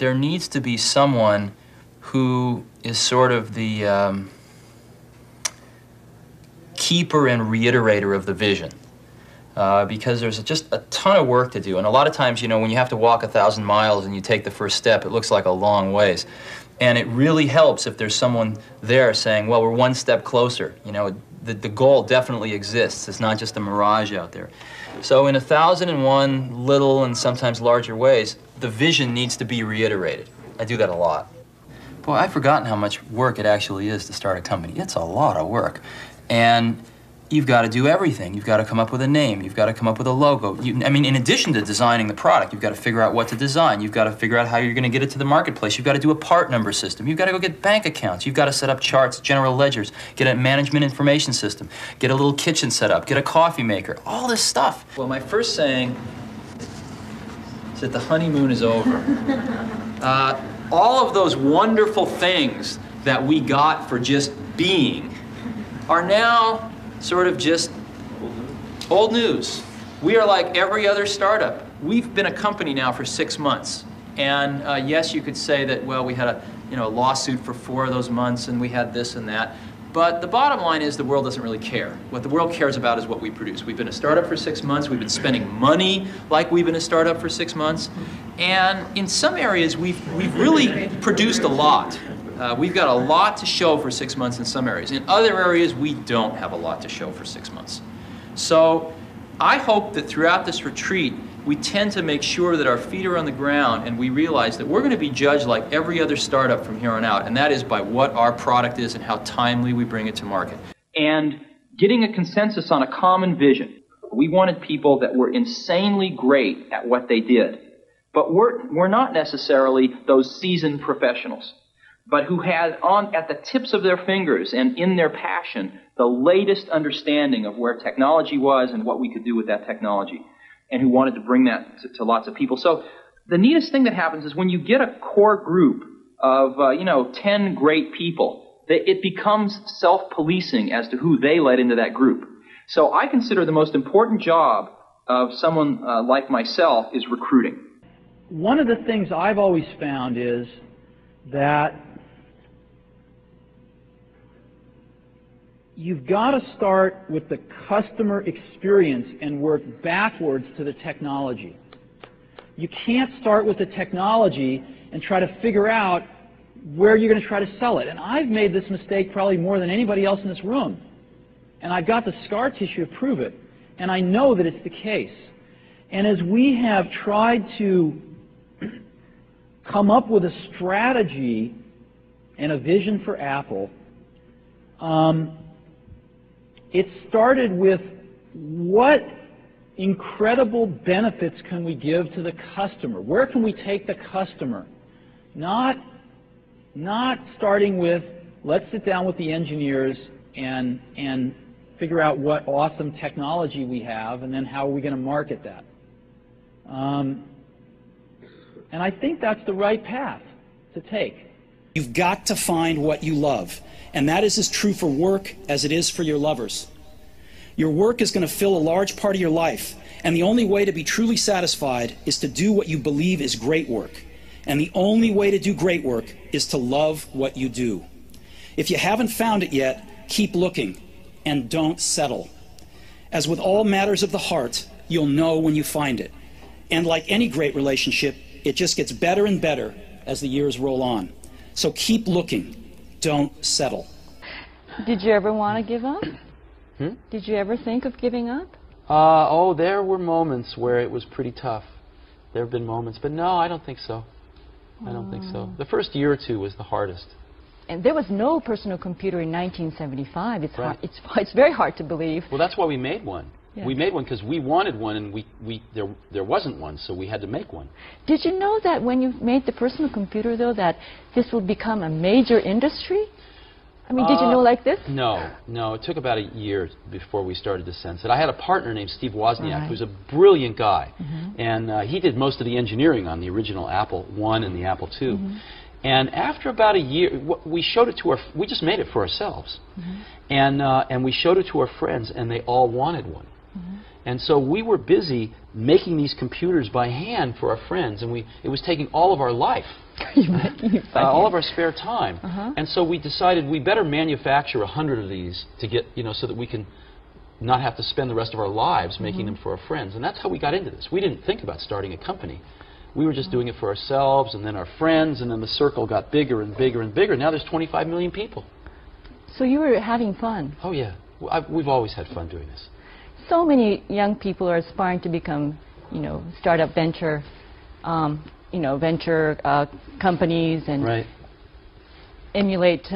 there needs to be someone who is sort of the keeper and reiterator of the vision. Because there's just a ton of work to do. And a lot of times, you know, when you have to walk 1,000 miles and you take the first step, it looks like a long ways. And it really helps if there's someone there saying, well, we're one step closer. You know, the goal definitely exists. It's not just a mirage out there. So in 1,001 little and sometimes larger ways, the vision needs to be reiterated. I do that a lot. Boy, I've forgotten how much work it actually is to start a company. It's a lot of work. And you've got to do everything. You've got to come up with a name. You've got to come up with a logo. I mean, in addition to designing the product, you've got to figure out what to design. You've got to figure out how you're going to get it to the marketplace. You've got to do a part number system. You've got to go get bank accounts. You've got to set up charts, general ledgers, get a management information system, get a little kitchen set up, get a coffee maker, all this stuff. Well, my first saying is that the honeymoon is over. All of those wonderful things that we got for just being are now sort of just old news. We are like every other startup. We've been a company now for 6 months. And yes, you could say that, well, we had a lawsuit for 4 of those months and we had this and that. But the bottom line is the world doesn't really care. What the world cares about is what we produce. We've been a startup for 6 months. We've been spending money like we've been a startup for 6 months. And in some areas, we've really produced a lot. We've got a lot to show for 6 months in some areas. In other areas, we don't have a lot to show for 6 months. So I hope that throughout this retreat, we tend to make sure that our feet are on the ground and we realize that we're going to be judged like every other startup from here on out, and that is by what our product is and how timely we bring it to market. And getting a consensus on a common vision. We wanted people that were insanely great at what they did, but we're not necessarily those seasoned professionals, but who had at the tips of their fingers and in their passion the latest understanding of where technology was and what we could do with that technology, and who wanted to bring that to lots of people. So the neatest thing that happens is when you get a core group of 10 great people, it becomes self-policing as to who they let into that group. So I consider the most important job of someone like myself is recruiting. One of the things I've always found is that you've got to start with the customer experience and work backwards to the technology. You can't start with the technology and try to figure out where you're going to try to sell it. And I've made this mistake probably more than anybody else in this room. And I've got the scar tissue to prove it. And I know that it's the case. And as we have tried to come up with a strategy and a vision for Apple, it started with what incredible benefits can we give to the customer? Where can we take the customer? Not starting with, let's sit down with the engineers and figure out what awesome technology we have and then how are we going to market that. And I think that's the right path to take. You've got to find what you love. And that is as true for work as it is for your lovers. Your work is going to fill a large part of your life, and the only way to be truly satisfied is to do what you believe is great work. And the only way to do great work is to love what you do. If you haven't found it yet, keep looking, and don't settle. As with all matters of the heart, you'll know when you find it. And like any great relationship, it just gets better and better as the years roll on. So keep looking. Don't settle. Did you ever want to give up? Did you ever think of giving up? Oh, there were moments where it was pretty tough. There have been moments, but no, I don't think so. I don't think so. The first year or two was the hardest. And there was no personal computer in 1975. It's Right. it's very hard to believe. Well, that's why we made one. Yeah. We made one because we wanted one, and there wasn't one, so we had to make one. Did you know that when you made the personal computer, though, that this will become a major industry? I mean, did you know like this? No. It took about a year before we started to sense it. I had a partner named Steve Wozniak, Right. who's a brilliant guy, and he did most of the engineering on the original Apple I and the Apple II. And after about a year, we showed it to we just made it for ourselves, and we showed it to our friends, and they all wanted one. And so we were busy making these computers by hand for our friends, and it was taking all of our life. All of our spare time. And so we decided we better manufacture 100 of these to get, so that we can not have to spend the rest of our lives making them for our friends. And that's how we got into this. We didn't think about starting a company. We were just doing it for ourselves, and then our friends, and then the circle got bigger and bigger and bigger. Now there's 25 million people. So you were having fun. Oh yeah, we've always had fun doing this. So many young people are aspiring to become, startup venture, venture companies and emulate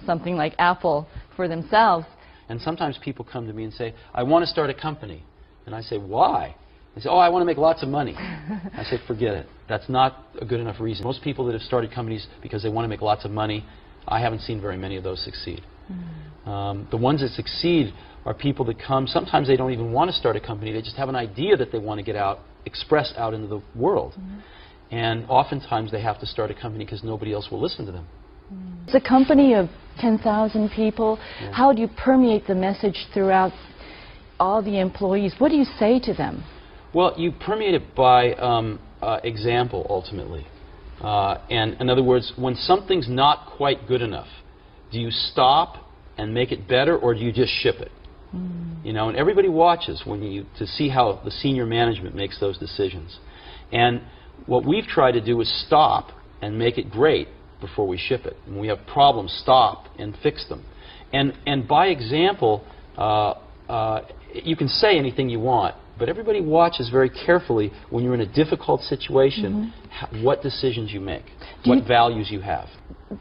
something like Apple for themselves. And sometimes people come to me and say, I want to start a company. And I say, why? They say, oh, I want to make lots of money. I say, forget it. That's not a good enough reason. Most people that have started companies because they want to make lots of money, I haven't seen very many of those succeed. The ones that succeed are people that come, sometimes they don't even want to start a company, they just have an idea that they want to get out, express out into the world. And oftentimes they have to start a company because nobody else will listen to them. It's a company of 10,000 people. How do you permeate the message throughout all the employees? What do you say to them? Well, you permeate it by example, ultimately. And in other words, when something's not quite good enough, do you stop and make it better, or do you just ship it? And everybody watches to see how the senior management makes those decisions. And what we've tried to do is stop and make it great before we ship it. When we have problems, stop and fix them. And by example, you can say anything you want, but everybody watches very carefully when you're in a difficult situation, what decisions you make, what values you have.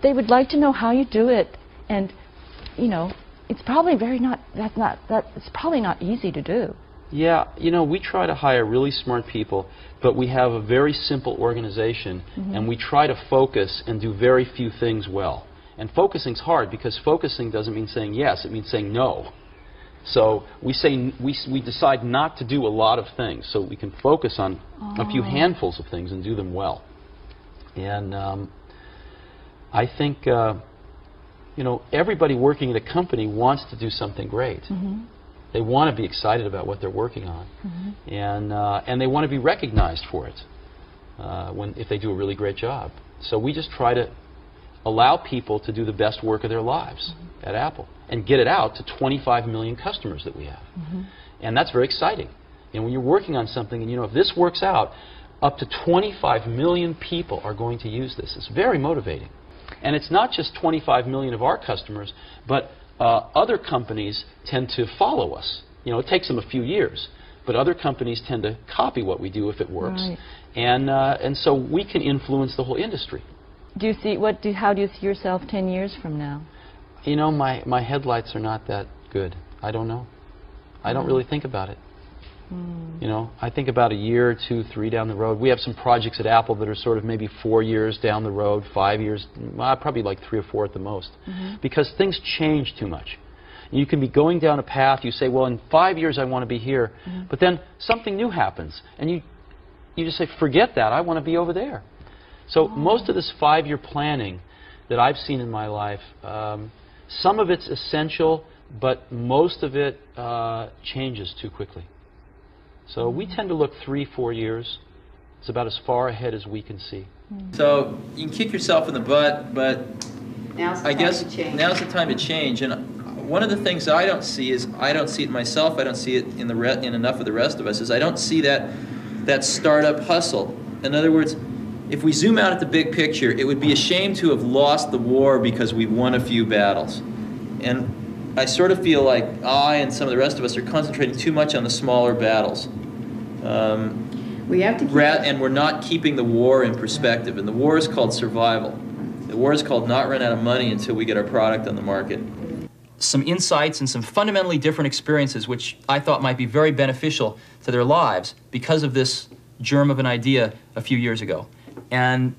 They would like to know how you do it, and it's probably it's probably not easy to do. Yeah, we try to hire really smart people, but we have a very simple organization, and we try to focus and do very few things well. And focusing's hard because focusing doesn't mean saying yes, it means saying no. So we decide not to do a lot of things so we can focus on a few handfuls of things and do them well. And I think everybody working at a company wants to do something great. They want to be excited about what they're working on, and they want to be recognized for it if they do a really great job. So we just try to allow people to do the best work of their lives at Apple and get it out to 25 million customers that we have. And that's very exciting. And when you're working on something, and if this works out, up to 25 million people are going to use this. It's very motivating. And it's not just 25 million of our customers, but other companies tend to follow us. It takes them a few years, but other companies tend to copy what we do if it works. And so we can influence the whole industry. Do you see how do you see yourself 10 years from now? My headlights are not that good. I don't know. I don't really think about it. I think about a year, 2, 3 down the road. We have some projects at Apple that are sort of maybe 4 years down the road, 5 years, probably like 3 or 4 at the most, because things change too much. You can be going down a path, you say, well, in 5 years I want to be here, but then something new happens, and you just say, forget that, I want to be over there. So most of this 5-year planning that I've seen in my life, some of it's essential, but most of it changes too quickly. So we tend to look 3, 4 years. It's about as far ahead as we can see. So you can kick yourself in the butt, but I guess now's the time to change. And one of the things I don't see is, I don't see it myself, I don't see it in enough of the rest of us, is I don't see that startup hustle. In other words, if we zoom out at the big picture, it would be a shame to have lost the war because we won a few battles. And I sort of feel like I and some of the rest of us are concentrating too much on the smaller battles. We have to and we're not keeping the war in perspective. And the war is called survival. The war is called not run out of money until we get our product on the market. Some insights and some fundamentally different experiences which I thought might be very beneficial to their lives because of this germ of an idea a few years ago. And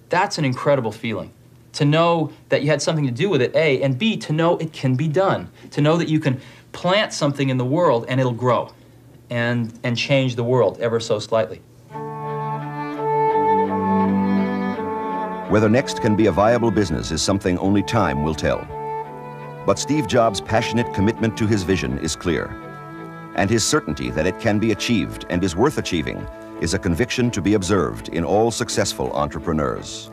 that's an incredible feeling. To know that you had something to do with it, A, and B, to know it can be done. To know that you can plant something in the world and it'll grow and change the world ever so slightly. Whether Next can be a viable business is something only time will tell. But Steve Jobs' passionate commitment to his vision is clear. and his certainty that it can be achieved and is worth achieving is a conviction to be observed in all successful entrepreneurs.